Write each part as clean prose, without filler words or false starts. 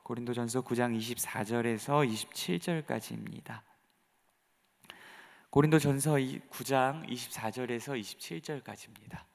고린도전서 9장 24절에서 27절까지입니다. 고린도전서 9장 24절에서 27절까지입니다.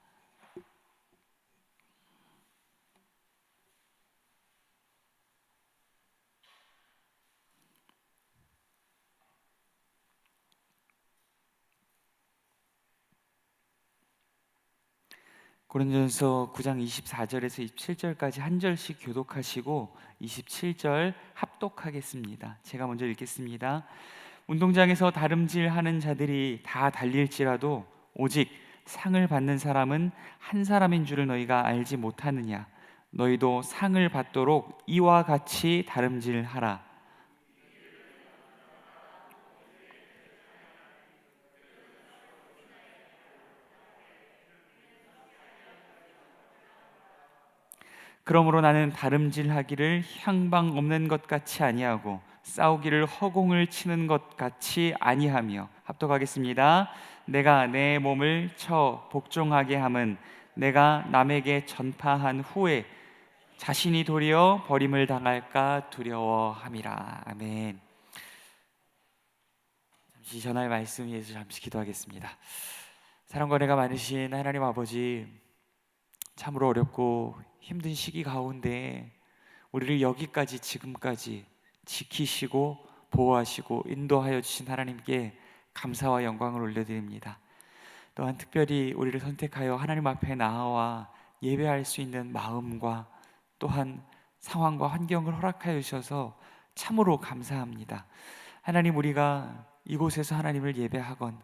고린도전서 9장 24절에서 27절까지 한 절씩 교독하시고 27절 합독하겠습니다. 제가 먼저 읽겠습니다. 운동장에서 다름질하는 자들이 다 달릴지라도 오직 상을 받는 사람은 한 사람인 줄을 너희가 알지 못하느냐? 너희도 상을 받도록 이와 같이 다름질하라. 그러므로 나는 다름질하기를 향방 없는 것 같이 아니하고 싸우기를 허공을 치는 것 같이 아니하며, 합독하겠습니다. 내가 내 몸을 쳐 복종하게 함은 내가 남에게 전파한 후에 자신이 도리어 버림을 당할까 두려워함이라. 아멘. 잠시 전할 말씀 위해서 잠시 기도하겠습니다. 사랑과 은혜가 많으신 하나님 아버지, 참으로 어렵고 힘든 시기 가운데 우리를 여기까지 지금까지 지키시고 보호하시고 인도하여 주신 하나님께 감사와 영광을 올려드립니다. 또한 특별히 우리를 선택하여 하나님 앞에 나아와 예배할 수 있는 마음과 또한 상황과 환경을 허락하여 주셔서 참으로 감사합니다. 하나님, 우리가 이곳에서 하나님을 예배하건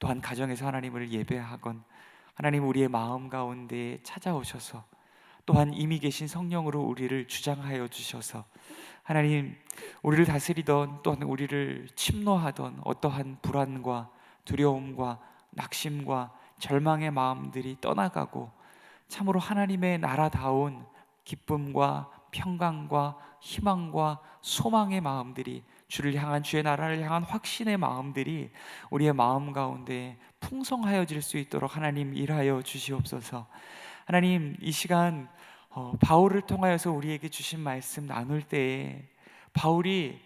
또한 가정에서 하나님을 예배하건 하나님 우리의 마음 가운데 찾아오셔서 또한 이미 계신 성령으로 우리를 주장하여 주셔서 하나님 우리를 다스리던 또한 우리를 침노하던 어떠한 불안과 두려움과 낙심과 절망의 마음들이 떠나가고 참으로 하나님의 나라다운 기쁨과 평강과 희망과 소망의 마음들이, 주를 향한, 주의 나라를 향한 확신의 마음들이 우리의 마음 가운데 풍성하여질 수 있도록 하나님 일하여 주시옵소서. 하나님, 이 시간 바울을 통하여서 우리에게 주신 말씀 나눌 때에 바울이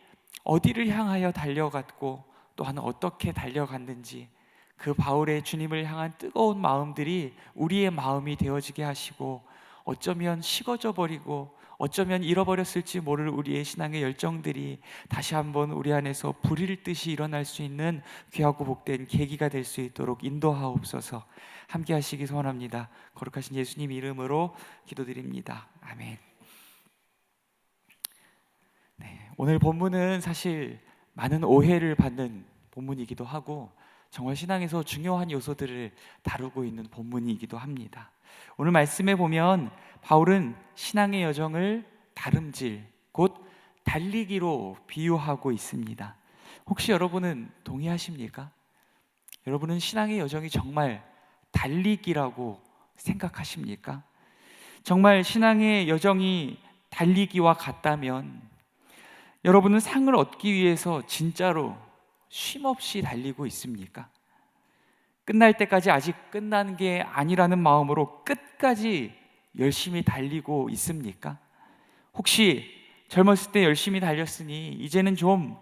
어디를 향하여 달려갔고 또한 어떻게 달려갔는지, 그 바울의 주님을 향한 뜨거운 마음들이 우리의 마음이 되어지게 하시고, 어쩌면 식어져 버리고 어쩌면 잃어버렸을지 모를 우리의 신앙의 열정들이 다시 한번 우리 안에서 불일 듯이 일어날 수 있는 귀하고 복된 계기가 될 수 있도록 인도하옵소서. 함께 하시기 소원합니다. 거룩하신 예수님 이름으로 기도드립니다. 아멘. 네, 오늘 본문은 사실 많은 오해를 받는 본문이기도 하고 정말 신앙에서 중요한 요소들을 다루고 있는 본문이기도 합니다. 오늘 말씀에 보면 바울은 신앙의 여정을 다름질, 곧 달리기로 비유하고 있습니다. 혹시 여러분은 동의하십니까? 여러분은 신앙의 여정이 정말 달리기라고 생각하십니까? 정말 신앙의 여정이 달리기와 같다면 여러분은 상을 얻기 위해서 진짜로 쉼없이 달리고 있습니까? 끝날 때까지 아직 끝난 게 아니라는 마음으로 끝까지 열심히 달리고 있습니까? 혹시 젊었을 때 열심히 달렸으니 이제는 좀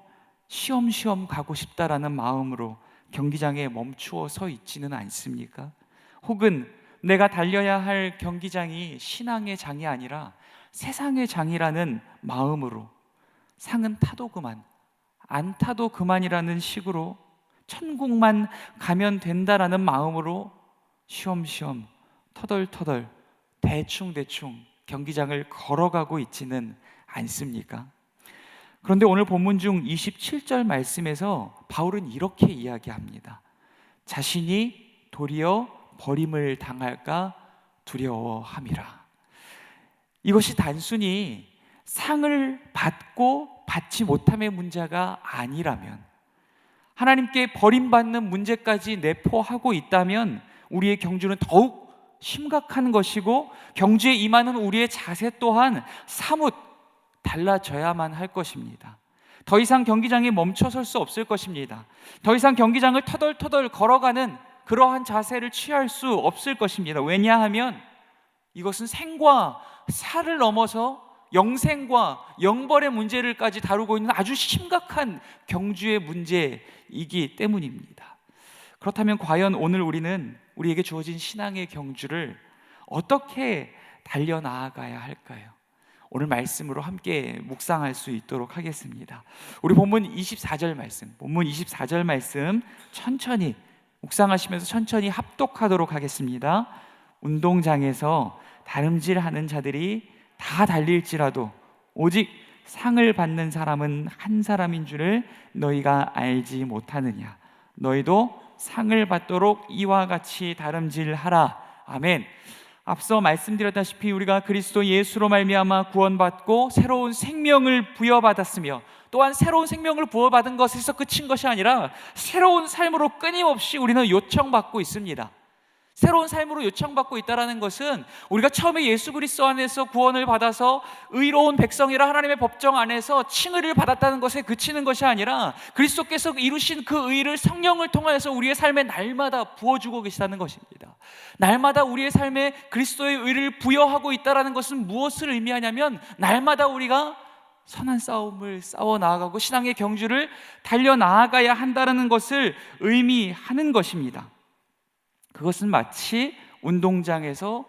쉬엄쉬엄 가고 싶다라는 마음으로 경기장에 멈추어 서 있지는 않습니까? 혹은 내가 달려야 할 경기장이 신앙의 장이 아니라 세상의 장이라는 마음으로 상은 타도 그만, 안 타도 그만이라는 식으로 천국만 가면 된다라는 마음으로 쉬엄쉬엄 터덜터덜 대충대충 경기장을 걸어가고 있지는 않습니까? 그런데 오늘 본문 중 27절 말씀에서 바울은 이렇게 이야기합니다. 자신이 도리어 버림을 당할까 두려워함이라. 이것이 단순히 상을 받고 받지 못함의 문제가 아니라면, 하나님께 버림받는 문제까지 내포하고 있다면 우리의 경주는 더욱 심각한 것이고 경주에 임하는 우리의 자세 또한 사뭇 달라져야만 할 것입니다. 더 이상 경기장에 멈춰설 수 없을 것입니다. 더 이상 경기장을 터덜터덜 걸어가는 그러한 자세를 취할 수 없을 것입니다. 왜냐하면 이것은 생과 사를 넘어서 영생과 영벌의 문제를까지 다루고 있는 아주 심각한 경주의 문제이기 때문입니다. 그렇다면 과연 오늘 우리는 우리에게 주어진 신앙의 경주를 어떻게 달려나아가야 할까요? 오늘 말씀으로 함께 묵상할 수 있도록 하겠습니다. 우리 본문 24절 말씀 천천히 묵상하시면서 천천히 합독하도록 하겠습니다. 운동장에서 다름질하는 자들이 다 달릴지라도 오직 상을 받는 사람은 한 사람인 줄을 너희가 알지 못하느냐. 너희도 상을 받도록 이와 같이 다름질하라. 아멘. 앞서 말씀드렸다시피 우리가 그리스도 예수로 말미암아 구원받고 새로운 생명을 부여받았으며 또한 새로운 생명을 부여받은 것에서 그친 것이 아니라 새로운 삶으로 끊임없이 우리는 요청받고 있습니다. 새로운 삶으로 요청받고 있다는 것은 우리가 처음에 예수 그리스도 안에서 구원을 받아서 의로운 백성이라 하나님의 법정 안에서 칭의를 받았다는 것에 그치는 것이 아니라 그리스도께서 이루신 그 의를 성령을 통하여서 우리의 삶에 날마다 부어주고 계시다는 것입니다. 날마다 우리의 삶에 그리스도의 의를 부여하고 있다는 것은 무엇을 의미하냐면 날마다 우리가 선한 싸움을 싸워 나아가고 신앙의 경주를 달려 나아가야 한다는 것을 의미하는 것입니다. 그것은 마치 운동장에서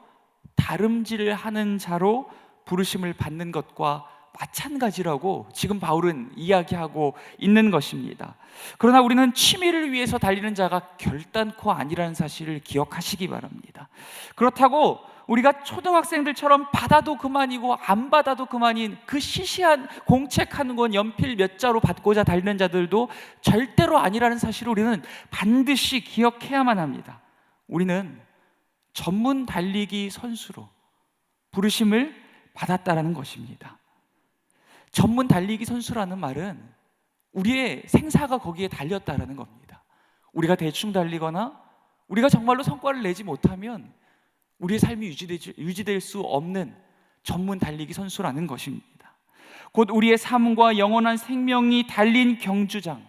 다름질을 하는 자로 부르심을 받는 것과 마찬가지라고 지금 바울은 이야기하고 있는 것입니다. 그러나 우리는 취미를 위해서 달리는 자가 결단코 아니라는 사실을 기억하시기 바랍니다. 그렇다고 우리가 초등학생들처럼 받아도 그만이고 안 받아도 그만인 그 시시한 공책한 권 연필 몇 자로 받고자 달리는 자들도 절대로 아니라는 사실을 우리는 반드시 기억해야만 합니다. 우리는 전문 달리기 선수로 부르심을 받았다라는 것입니다. 전문 달리기 선수라는 말은 우리의 생사가 거기에 달렸다라는 겁니다. 우리가 대충 달리거나 우리가 정말로 성과를 내지 못하면 우리의 삶이 유지될 수 없는 전문 달리기 선수라는 것입니다. 곧 우리의 삶과 영원한 생명이 달린 경주장,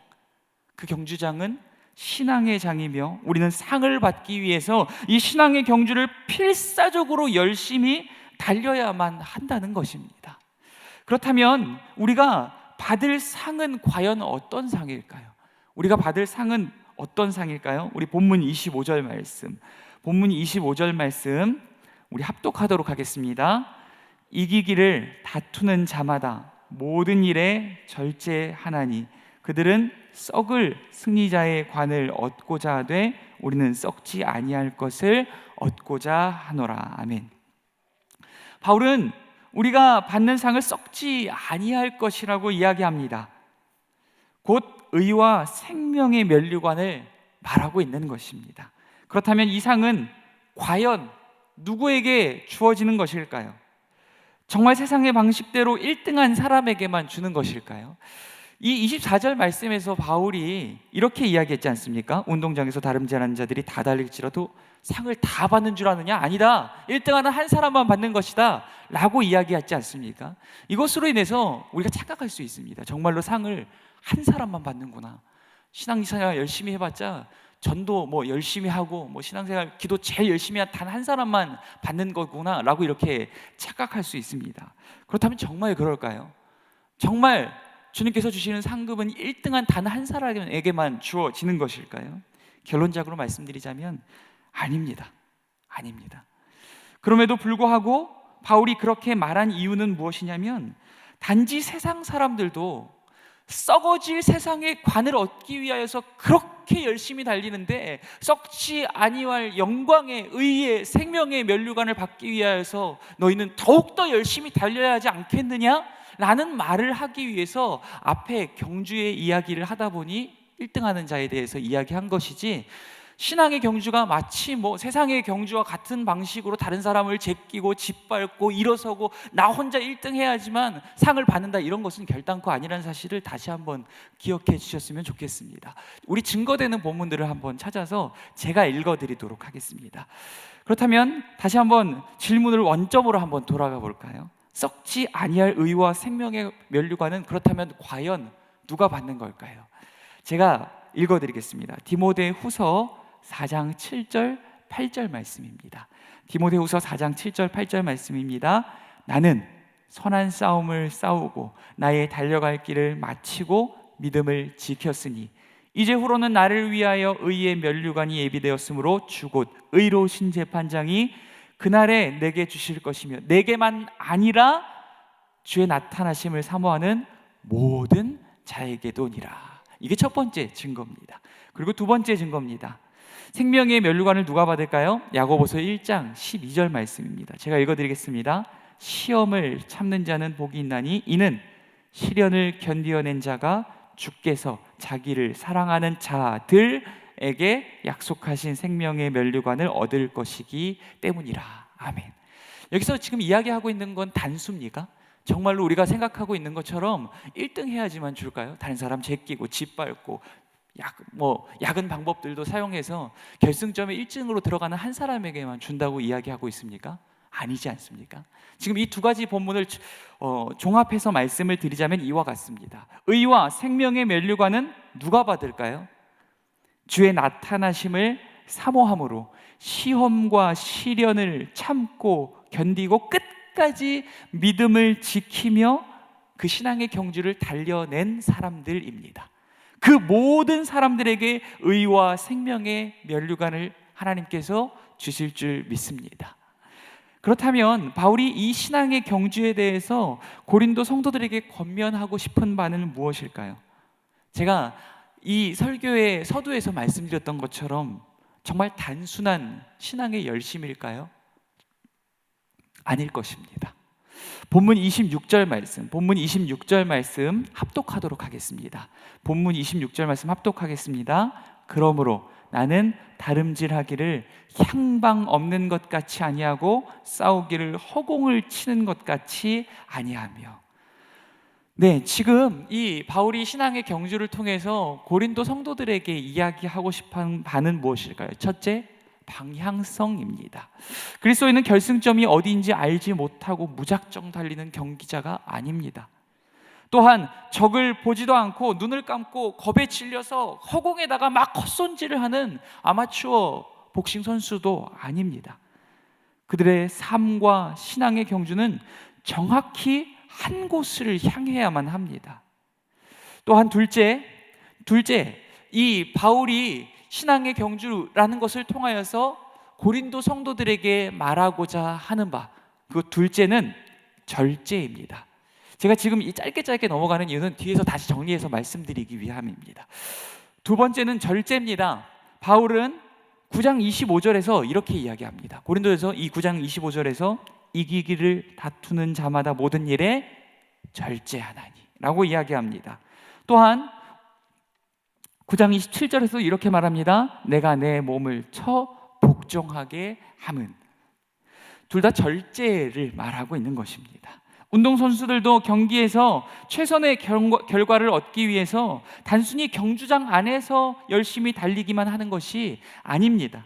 그 경주장은 신앙의 장이며 우리는 상을 받기 위해서 이 신앙의 경주를 필사적으로 열심히 달려야만 한다는 것입니다. 그렇다면 우리가 받을 상은 과연 어떤 상일까요? 우리가 받을 상은 어떤 상일까요? 우리 본문 25절 말씀 우리 합독하도록 하겠습니다. 이기기를 다투는 자마다 모든 일에 절제하나니 그들은 썩을 승리자의 관을 얻고자 하되 우리는 썩지 아니할 것을 얻고자 하노라. 아멘. 바울은 우리가 받는 상을 썩지 아니할 것이라고 이야기합니다. 곧 의와 생명의 면류관을 말하고 있는 것입니다. 그렇다면 이 상은 과연 누구에게 주어지는 것일까요? 정말 세상의 방식대로 1등한 사람에게만 주는 것일까요? 이 24절 말씀에서 바울이 이렇게 이야기했지 않습니까? 운동장에서 다름질하는 자들이 다 달릴지라도 상을 다 받는 줄 아느냐? 아니다. 1등하는 한 사람만 받는 것이다 라고 이야기했지 않습니까? 이것으로 인해서 우리가 착각할 수 있습니다. 정말로 상을 한 사람만 받는구나. 신앙생활 열심히 해봤자 전도 열심히 하고 신앙생활 기도 제일 열심히 한 단 한 사람만 받는 거구나 라고 이렇게 착각할 수 있습니다. 그렇다면 정말 그럴까요? 정말 주님께서 주시는 상급은 1등한 단 한 사람에게만 주어지는 것일까요? 결론적으로 말씀드리자면 아닙니다. 그럼에도 불구하고 바울이 그렇게 말한 이유는 무엇이냐면 단지 세상 사람들도 썩어질 세상의 관을 얻기 위하여서 그렇게 열심히 달리는데 썩지 아니할 영광의 의의 생명의 면류관을 받기 위하여서 너희는 더욱더 열심히 달려야 하지 않겠느냐? 라는 말을 하기 위해서 앞에 경주의 이야기를 하다 보니 1등하는 자에 대해서 이야기한 것이지 신앙의 경주가 마치 세상의 경주와 같은 방식으로 다른 사람을 제끼고 짓밟고 일어서고 나 혼자 1등 해야지만 상을 받는다, 이런 것은 결단코 아니라는 사실을 다시 한번 기억해 주셨으면 좋겠습니다. 우리 증거되는 본문들을 한번 찾아서 제가 읽어드리도록 하겠습니다. 그렇다면 다시 한번 질문을 원점으로 한번 돌아가 볼까요? 썩지 아니할 의와 생명의 면류관은 그렇다면 과연 누가 받는 걸까요? 제가 읽어드리겠습니다. 디모데후서 4장 7절 8절 말씀입니다. 디모데후서 4장 7절 8절 말씀입니다. 나는 선한 싸움을 싸우고 나의 달려갈 길을 마치고 믿음을 지켰으니 이제후로는 나를 위하여 의의 면류관이 예비되었으므로 주곧 의로우신 재판장이 그날에 내게 주실 것이며 내게만 아니라 주의 나타나심을 사모하는 모든 자에게도니라. 이게 첫 번째 증거입니다. 그리고 두 번째 증거입니다. 생명의 면류관을 누가 받을까요? 야고보서 1장 12절 말씀입니다. 제가 읽어드리겠습니다. 시험을 참는 자는 복이 있나니 이는 시련을 견디어낸 자가 주께서 자기를 사랑하는 자들에게 약속하신 생명의 면류관을 얻을 것이기 때문이라. 아멘. 여기서 지금 이야기하고 있는 건 단수입니까? 정말로 우리가 생각하고 있는 것처럼 1등 해야지만 줄까요? 다른 사람 제끼고 짓밟고 야근 방법들도 사용해서 결승점에 1등으로 들어가는 한 사람에게만 준다고 이야기하고 있습니까? 아니지 않습니까? 지금 이 두 가지 본문을 종합해서 말씀을 드리자면 이와 같습니다. 의와 생명의 면류관은 누가 받을까요? 주의 나타나심을 사모함으로 시험과 시련을 참고 견디고 끝까지 믿음을 지키며 그 신앙의 경주를 달려낸 사람들입니다. 그 모든 사람들에게 의와 생명의 면류관을 하나님께서 주실 줄 믿습니다. 그렇다면 바울이 이 신앙의 경주에 대해서 고린도 성도들에게 권면하고 싶은 바는 무엇일까요? 제가 이 설교의 서두에서 말씀드렸던 것처럼 정말 단순한 신앙의 열심일까요? 아닐 것입니다. 본문 26절 말씀 합독하도록 하겠습니다. 본문 26절 말씀 합독하겠습니다. 그러므로 나는 다름질하기를 향방 없는 것 같이 아니하고 싸우기를 허공을 치는 것 같이 아니하며. 네, 지금 이 바울이 신앙의 경주를 통해서 고린도 성도들에게 이야기하고 싶은 바는 무엇일까요? 첫째, 방향성입니다. 그리스도인은 결승점이 어디인지 알지 못하고 무작정 달리는 경기자가 아닙니다. 또한 적을 보지도 않고 눈을 감고 겁에 질려서 허공에다가 막 헛손질을 하는 아마추어 복싱 선수도 아닙니다. 그들의 삶과 신앙의 경주는 정확히 한 곳을 향해야만 합니다. 또한 둘째, 이 바울이 신앙의 경주라는 것을 통하여서 고린도 성도들에게 말하고자 하는 바, 그 둘째는 절제입니다. 제가 지금 이 짧게 넘어가는 이유는 뒤에서 다시 정리해서 말씀드리기 위함입니다. 두 번째는 절제입니다. 바울은 9장 25절에서 이렇게 이야기합니다. 고린도에서 이 9장 25절에서 이기기를 다투는 자마다 모든 일에 절제하나니 라고 이야기합니다. 또한 9장 27절에서 이렇게 말합니다. 내가 내 몸을 쳐 복종하게 함은. 둘 다 절제를 말하고 있는 것입니다. 운동선수들도 경기에서 최선의 결과를 얻기 위해서 단순히 경주장 안에서 열심히 달리기만 하는 것이 아닙니다.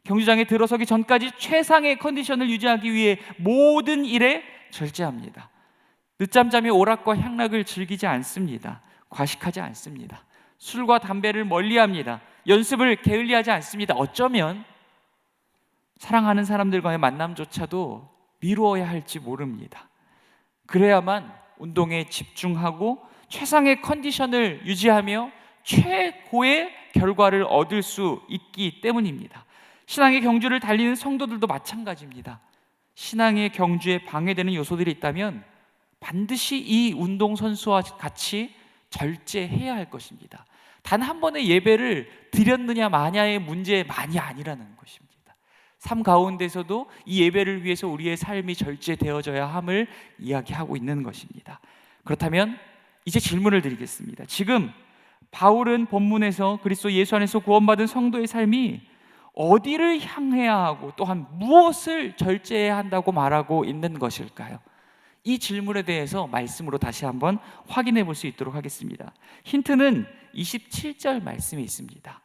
경주장에 들어서기 전까지 최상의 컨디션을 유지하기 위해 모든 일에 절제합니다. 늦잠 자며 오락과 향락을 즐기지 않습니다. 과식하지 않습니다. 술과 담배를 멀리합니다. 연습을 게을리하지 않습니다. 어쩌면 사랑하는 사람들과의 만남조차도 미루어야 할지 모릅니다. 그래야만 운동에 집중하고 최상의 컨디션을 유지하며 최고의 결과를 얻을 수 있기 때문입니다. 신앙의 경주를 달리는 성도들도 마찬가지입니다. 신앙의 경주에 방해되는 요소들이 있다면 반드시 이 운동선수와 같이 절제해야 할 것입니다. 단 한 번의 예배를 드렸느냐 마냐의 문제만이 아니라는 것입니다. 삶 가운데서도 이 예배를 위해서 우리의 삶이 절제되어져야 함을 이야기하고 있는 것입니다. 그렇다면 이제 질문을 드리겠습니다. 지금 바울은 본문에서 그리스도 예수 안에서 구원받은 성도의 삶이 어디를 향해야 하고 또한 무엇을 절제해야 한다고 말하고 있는 것일까요? 이 질문에 대해서 말씀으로 다시 한번 확인해 볼 수 있도록 하겠습니다. 힌트는 27절 말씀에 있습니다.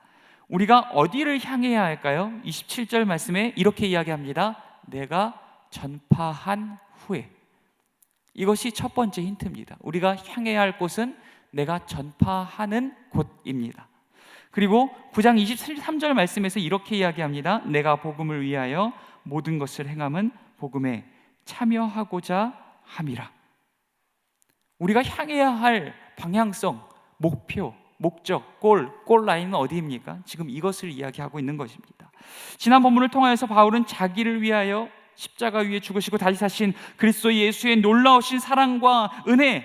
우리가 어디를 향해야 할까요? 27절 말씀에 이렇게 이야기합니다. 내가 전파한 후에. 이것이 첫 번째 힌트입니다. 우리가 향해야 할 곳은 내가 전파하는 곳입니다. 그리고 9장 23절 말씀에서 이렇게 이야기합니다. 내가 복음을 위하여 모든 것을 행함은 복음에 참여하고자 함이라. 우리가 향해야 할 방향성, 목표, 목적, 골 라인은 어디입니까? 지금 이것을 이야기하고 있는 것입니다. 지난 본문을 통하여서 바울은 자기를 위하여 십자가 위에 죽으시고 다시 사신 그리스도 예수의 놀라우신 사랑과 은혜,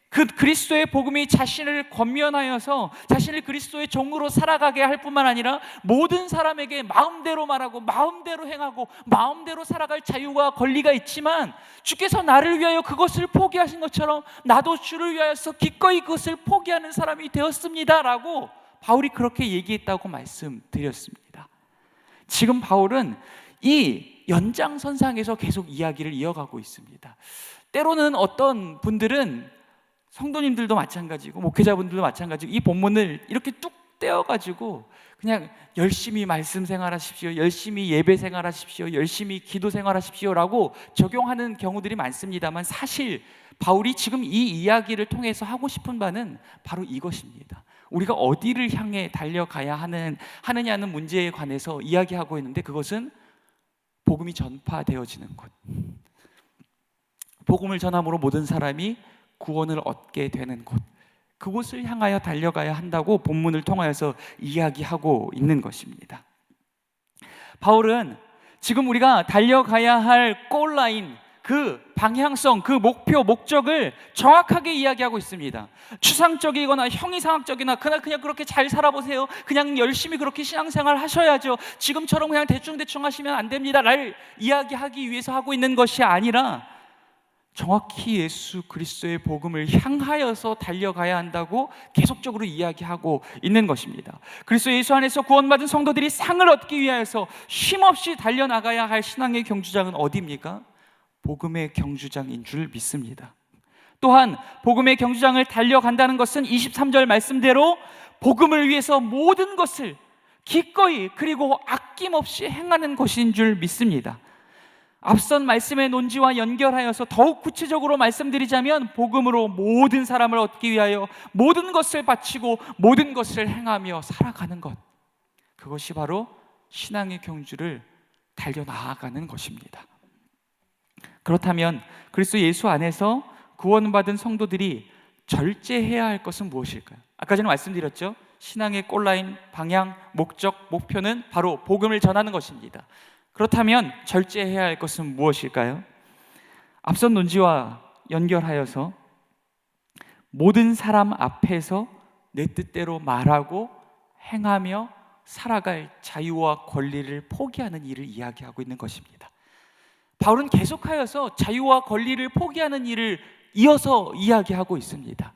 그 그리스도의 복음이 자신을 권면하여서 자신을 그리스도의 종으로 살아가게 할 뿐만 아니라 모든 사람에게 마음대로 말하고 마음대로 행하고 마음대로 살아갈 자유와 권리가 있지만 주께서 나를 위하여 그것을 포기하신 것처럼 나도 주를 위하여서 기꺼이 그것을 포기하는 사람이 되었습니다 라고 바울이 그렇게 얘기했다고 말씀드렸습니다. 지금 바울은 이 연장선상에서 계속 이야기를 이어가고 있습니다. 때로는 어떤 분들은, 성도님들도 마찬가지고 목회자분들도 마찬가지고, 이 본문을 이렇게 뚝 떼어가지고 그냥 열심히 말씀 생활하십시오, 열심히 예배 생활하십시오, 열심히 기도 생활하십시오라고 적용하는 경우들이 많습니다만, 사실 바울이 지금 이 이야기를 통해서 하고 싶은 바는 바로 이것입니다. 우리가 어디를 향해 달려가야 하느냐는 문제에 관해서 이야기하고 있는데, 그것은 복음이 전파되어지는 곳, 복음을 전함으로 모든 사람이 구원을 얻게 되는 곳, 그곳을 향하여 달려가야 한다고 본문을 통하여서 이야기하고 있는 것입니다. 바울은 지금 우리가 달려가야 할 골라인, 그 방향성, 그 목표, 목적을 정확하게 이야기하고 있습니다. 추상적이거나 형이상학적이나 그냥 그렇게 잘 살아보세요, 그냥 열심히 그렇게 신앙생활 하셔야죠, 지금처럼 그냥 대충 하시면 안 됩니다 를 이야기하기 위해서 하고 있는 것이 아니라 정확히 예수 그리스도의 복음을 향하여서 달려가야 한다고 계속적으로 이야기하고 있는 것입니다. 그리스도 예수 안에서 구원받은 성도들이 상을 얻기 위하여서 쉼없이 달려나가야 할 신앙의 경주장은 어디입니까? 복음의 경주장인 줄 믿습니다. 또한 복음의 경주장을 달려간다는 것은 23절 말씀대로 복음을 위해서 모든 것을 기꺼이 그리고 아낌없이 행하는 것인 줄 믿습니다. 앞선 말씀의 논지와 연결하여서 더욱 구체적으로 말씀드리자면, 복음으로 모든 사람을 얻기 위하여 모든 것을 바치고 모든 것을 행하며 살아가는 것, 그것이 바로 신앙의 경주를 달려나가는 것입니다. 그렇다면 그리스도 예수 안에서 구원받은 성도들이 절제해야 할 것은 무엇일까요? 아까 전에 말씀드렸죠. 신앙의 골라인, 방향, 목적, 목표는 바로 복음을 전하는 것입니다. 그렇다면 절제해야 할 것은 무엇일까요? 앞선 논지와 연결하여서 모든 사람 앞에서 내 뜻대로 말하고 행하며 살아갈 자유와 권리를 포기하는 일을 이야기하고 있는 것입니다. 바울은 계속하여서 자유와 권리를 포기하는 일을 이어서 이야기하고 있습니다.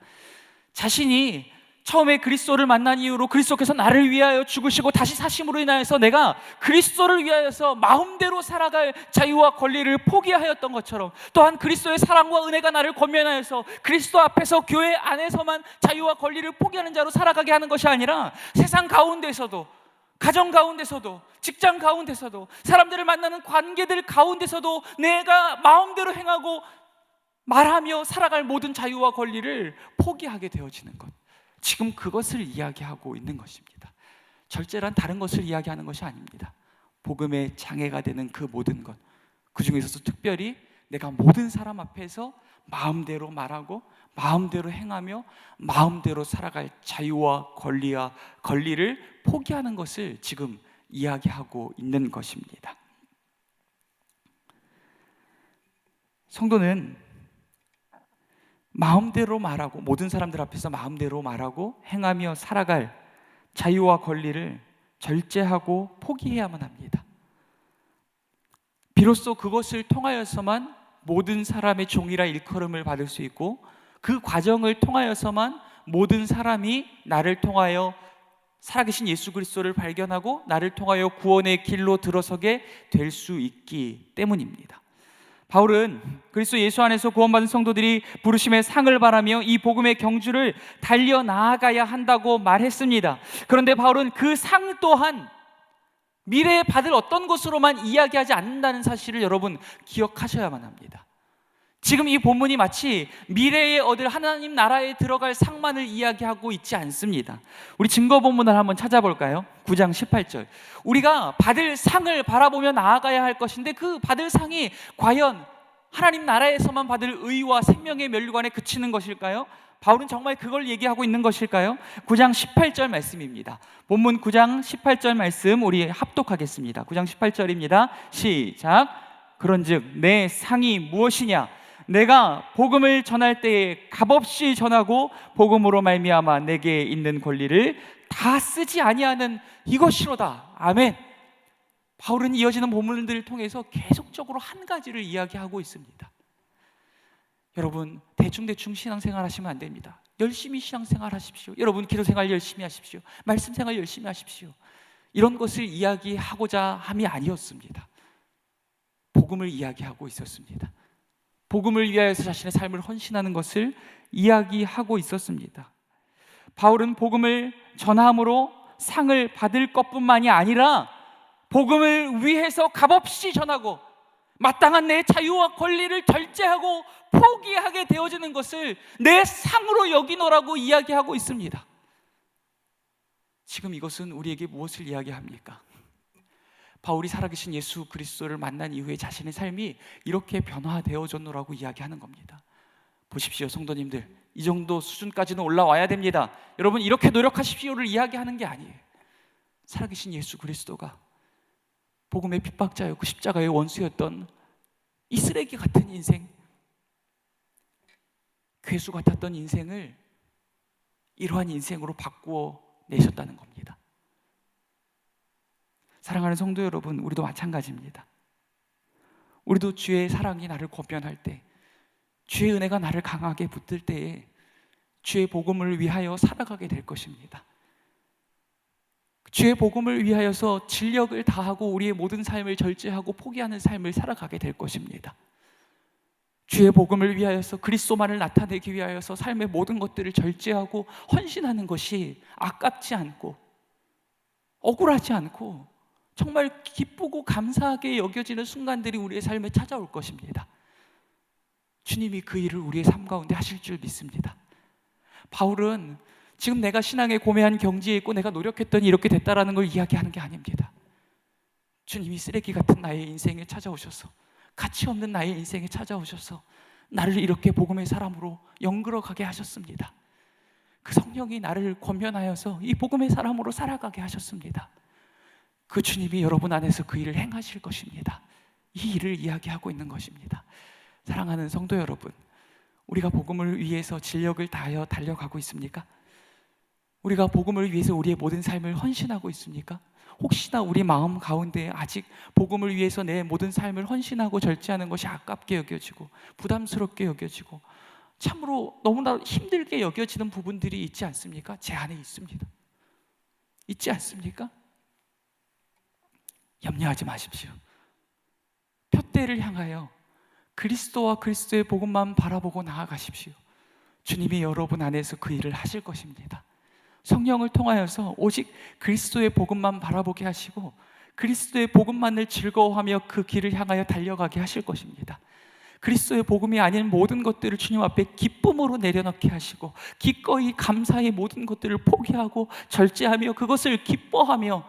자신이 처음에 그리스도를 만난 이후로 그리스도께서 나를 위하여 죽으시고 다시 사심으로 인하여서 내가 그리스도를 위하여서 마음대로 살아갈 자유와 권리를 포기하였던 것처럼, 또한 그리스도의 사랑과 은혜가 나를 권면하여서 그리스도 앞에서 교회 안에서만 자유와 권리를 포기하는 자로 살아가게 하는 것이 아니라 세상 가운데서도, 가정 가운데서도, 직장 가운데서도, 사람들을 만나는 관계들 가운데서도 내가 마음대로 행하고 말하며 살아갈 모든 자유와 권리를 포기하게 되어지는 것, 지금 그것을 이야기하고 있는 것입니다. 절제란 다른 것을 이야기하는 것이 아닙니다. 복음의 장애가 되는 그 모든 것, 그 중에서도 특별히 내가 모든 사람 앞에서 마음대로 말하고 마음대로 행하며 마음대로 살아갈 자유와 권리를 포기하는 것을 지금 이야기하고 있는 것입니다. 성도는 마음대로 말하고 모든 사람들 앞에서 마음대로 말하고 행하며 살아갈 자유와 권리를 절제하고 포기해야만 합니다. 비로소 그것을 통하여서만 모든 사람의 종이라 일컬음을 받을 수 있고, 그 과정을 통하여서만 모든 사람이 나를 통하여 살아계신 예수 그리스도를 발견하고 나를 통하여 구원의 길로 들어서게 될 수 있기 때문입니다. 바울은 그리스도 예수 안에서 구원받은 성도들이 부르심의 상을 바라며 이 복음의 경주를 달려 나아가야 한다고 말했습니다. 그런데 바울은 그 상 또한 미래에 받을 어떤 것으로만 이야기하지 않는다는 사실을 여러분 기억하셔야만 합니다. 지금 이 본문이 마치 미래에 얻을 하나님 나라에 들어갈 상만을 이야기하고 있지 않습니다. 우리 증거 본문을 한번 찾아볼까요? 9장 18절. 우리가 받을 상을 바라보며 나아가야 할 것인데 그 받을 상이 과연 하나님 나라에서만 받을 의와 생명의 면류관에 그치는 것일까요? 바울은 정말 그걸 얘기하고 있는 것일까요? 9장 18절 말씀입니다. 본문 9장 18절 말씀 우리 합독하겠습니다. 9장 18절입니다. 시작. 그런즉 내 상이 무엇이냐? 내가 복음을 전할 때에 값없이 전하고 복음으로 말미암아 내게 있는 권리를 다 쓰지 아니하는 이것이로다. 아멘. 바울은 이어지는 본문들을 통해서 계속적으로 한 가지를 이야기하고 있습니다. 여러분, 대충 신앙생활 하시면 안 됩니다. 열심히 신앙생활 하십시오. 여러분, 기도생활 열심히 하십시오. 말씀생활 열심히 하십시오. 이런 것을 이야기하고자 함이 아니었습니다. 복음을 이야기하고 있었습니다. 복음을 위하여서 자신의 삶을 헌신하는 것을 이야기하고 있었습니다. 바울은 복음을 전함으로 상을 받을 것뿐만이 아니라 복음을 위해서 값없이 전하고 마땅한 내 자유와 권리를 결제하고 포기하게 되어지는 것을 내 상으로 여기노라고 이야기하고 있습니다. 지금 이것은 우리에게 무엇을 이야기합니까? 바울이 살아계신 예수 그리스도를 만난 이후에 자신의 삶이 이렇게 변화되어졌노라고 이야기하는 겁니다. 보십시오, 성도님들, 이 정도 수준까지는 올라와야 됩니다. 여러분, 이렇게 노력하십시오를 이야기하는 게 아니에요. 살아계신 예수 그리스도가 복음의 핍박자였고 십자가의 원수였던 이 쓰레기 같은 인생, 괴수 같았던 인생을 이러한 인생으로 바꾸어 내셨다는 겁니다. 사랑하는 성도 여러분, 우리도 마찬가지입니다. 우리도 주의 사랑이 나를 권면할 때, 주의 은혜가 나를 강하게 붙들 때에 주의 복음을 위하여 살아가게 될 것입니다. 주의 복음을 위하여서 진력을 다하고 우리의 모든 삶을 절제하고 포기하는 삶을 살아가게 될 것입니다. 주의 복음을 위하여서 그리스도만을 나타내기 위하여서 삶의 모든 것들을 절제하고 헌신하는 것이 아깝지 않고 억울하지 않고 정말 기쁘고 감사하게 여겨지는 순간들이 우리의 삶에 찾아올 것입니다. 주님이 그 일을 우리의 삶 가운데 하실 줄 믿습니다. 바울은 지금 내가 신앙에 고매한 경지에 있고 내가 노력했더니 이렇게 됐다라는 걸 이야기하는 게 아닙니다. 주님이 쓰레기 같은 나의 인생에 찾아오셔서, 가치 없는 나의 인생에 찾아오셔서 나를 이렇게 복음의 사람으로 연결어 가게 하셨습니다. 그 성령이 나를 권면하여서 이 복음의 사람으로 살아가게 하셨습니다. 그 주님이 여러분 안에서 그 일을 행하실 것입니다. 이 일을 이야기하고 있는 것입니다. 사랑하는 성도 여러분, 우리가 복음을 위해서 진력을 다하여 달려가고 있습니까? 우리가 복음을 위해서 우리의 모든 삶을 헌신하고 있습니까? 혹시나 우리 마음 가운데 아직 복음을 위해서 내 모든 삶을 헌신하고 절제하는 것이 아깝게 여겨지고 부담스럽게 여겨지고 참으로 너무나 힘들게 여겨지는 부분들이 있지 않습니까? 제 안에 있습니다. 있지 않습니까? 염려하지 마십시오. 표대를 향하여 그리스도와 그리스도의 복음만 바라보고 나아가십시오. 주님이 여러분 안에서 그 일을 하실 것입니다. 성령을 통하여서 오직 그리스도의 복음만 바라보게 하시고 그리스도의 복음만을 즐거워하며 그 길을 향하여 달려가게 하실 것입니다. 그리스도의 복음이 아닌 모든 것들을 주님 앞에 기쁨으로 내려놓게 하시고 기꺼이 감사의 모든 것들을 포기하고 절제하며 그것을 기뻐하며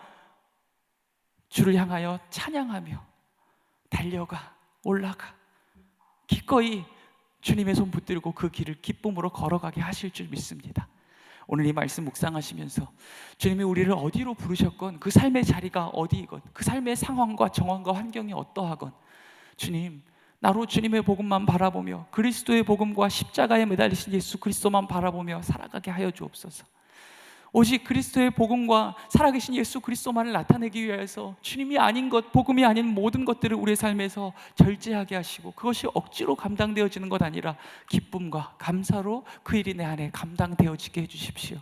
주를 향하여 찬양하며 달려가 올라가 기꺼이 주님의 손 붙들고 그 길을 기쁨으로 걸어가게 하실 줄 믿습니다. 오늘 이 말씀 묵상하시면서 주님이 우리를 어디로 부르셨건 그 삶의 자리가 어디이건 그 삶의 상황과 정황과 환경이 어떠하건 주님, 나로 주님의 복음만 바라보며 그리스도의 복음과 십자가에 매달리신 예수 그리스도만 바라보며 살아가게 하여 주옵소서. 오직 그리스도의 복음과 살아계신 예수 그리스도만을 나타내기 위해서 주님이 아닌 것, 복음이 아닌 모든 것들을 우리의 삶에서 절제하게 하시고 그것이 억지로 감당되어지는 것 아니라 기쁨과 감사로 그 일이 내 안에 감당되어지게 해주십시오.